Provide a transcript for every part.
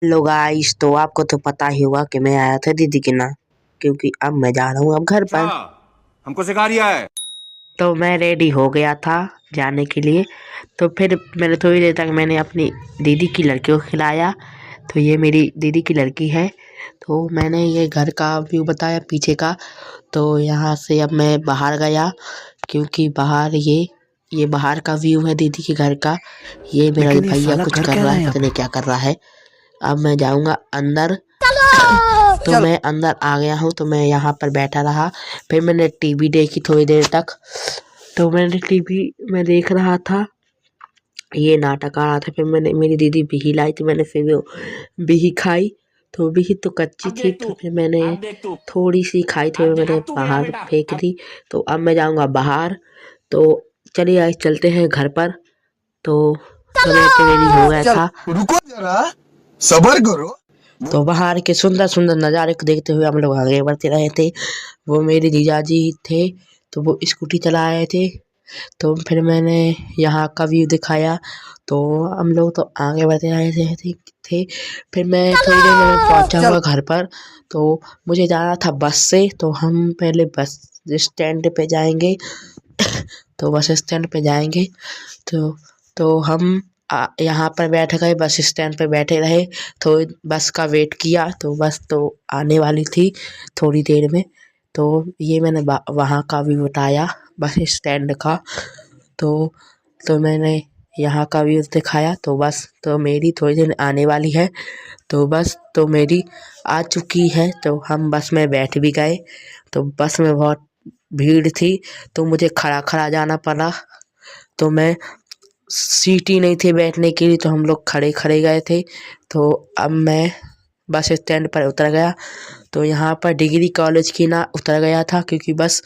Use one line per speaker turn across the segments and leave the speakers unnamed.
Hello guys, तो आपको तो पता ही होगा कि मैं आया था दीदी के ना, क्योंकि अब मैं जा रहा हूँ अब घर
अच्छा,
पर।
हमको सिखा रिया है।
तो मैं रेडी हो गया था जाने के लिए। तो फिर मैंने थोड़ी देर तक मैंने अपनी दीदी की लड़की को खिलाया। तो ये मेरी दीदी की लड़की है। तो मैंने ये घर का व्यू बताया पीछे का। तो यहाँ से अब मैं बाहर गया, क्योंकि बाहर ये बाहर का व्यू है दीदी के घर का। ये मेरा
लेकिन ये
भैया
साला
कुछ
कर
कर
क्या
रहा
रहा
है,
है यहाँ
पता
पे?
नहीं क्या कर रहा है। अब मैं जाऊंगा अंदर। तो
चलो।
मैं अंदर आ गया हूँ, तो मैं यहाँ पर बैठा रहा। फिर मैंने टीवी देखी थोड़ी देर तक। तो मैंने टीवी में देख रहा था, ये नाटक आ रहा था। फिर मैंने मेरी दीदी बिही लाई थी, मैंने फिर वो बिही खाई। तो बिही तो कच्ची थी, तो फिर मैंने थोड़ी सी खाई थी, मैंने बाहर फेंक दी। तो अब मैं जाऊंगा बाहर। तो चलिए आज चलते हैं घर पर। तो मैं तो रेडी हो गया
चल
था।
रुको जरा, सबर करो।
तो बाहर के सुंदर सुंदर नज़ारे को देखते हुए हम लोग आगे बढ़ते रहे थे। वो मेरे जीजाजी थे, तो वो स्कूटी चला रहे थे। तो फिर मैंने यहाँ का व्यू दिखाया। तो हम लोग तो आगे बढ़ते रहे थे। फिर मैं थोड़ी देर में पहुँचा
चल।
हुआ घर पर। तो मुझे जाना था बस से, तो हम पहले बस स्टैंड पे जाएंगे। तो बस स्टैंड पे जाएंगे। तो हम यहाँ पर बैठ गए, बस स्टैंड पे बैठे रहे। तो बस का वेट किया, तो बस तो आने वाली थी थोड़ी देर में। तो ये मैंने वहाँ का भी बताया, बस स्टैंड का। तो मैंने यहाँ का व्यू दिखाया। तो बस तो मेरी थोड़ी देर आने वाली है। तो बस तो मेरी आ चुकी है। तो हम बस में बैठ भी गए। तो बस में बहुत भीड़ थी, तो मुझे खड़ा खड़ा जाना पड़ा। तो मैं सीट ही नहीं थी बैठने के लिए, तो हम लोग खड़े खड़े गए थे। तो अब मैं बस स्टैंड पर उतर गया। तो यहाँ पर डिग्री कॉलेज की ना उतर गया था, क्योंकि बस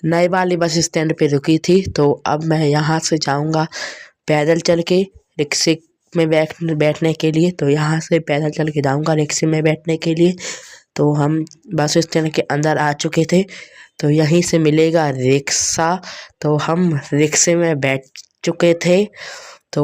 नए वाली बस स्टैंड पे रुकी थी। तो अब मैं यहाँ से जाऊँगा पैदल चल के रिक्शे में बैठने के लिए। तो यहाँ से पैदल चल के जाऊँगा रिक्शे में बैठने के लिए। तो हम बस स्टैंड के अंदर आ चुके थे। तो यहीं से मिलेगा रिक्शा। तो हम रिक्शे में बैठ चुके थे। तो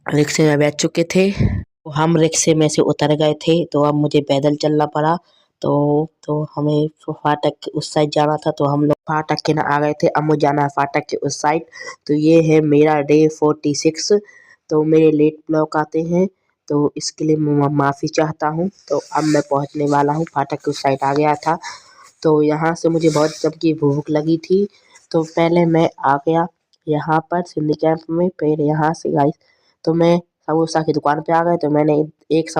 रिक्शे में बैठ चुके थे। तो हम रिक्शे में से उतर गए थे। तो अब मुझे पैदल चलना पड़ा। तो हमें फाटक के उस साइड जाना था। तो हम लोग फाटक के ना आ गए थे। अब मुझे जाना है फाटक के उस साइड। तो ये है मेरा डे 46। तो मेरे लेट ब्लॉक आते हैं, तो इसके लिए मैं माफ़ी चाहता हूँ। तो अब मैं पहुँचने वाला हूँ, फाटक के उस साइड आ गया था। तो यहाँ से मुझे बहुत जब की भूख लगी थी। तो पहले मैं आ गया यहाँ पर सिंधी कैंप में। फिर यहाँ से गाइस तो मैं समोसा की दुकान पे आ गए। तो मैंने एक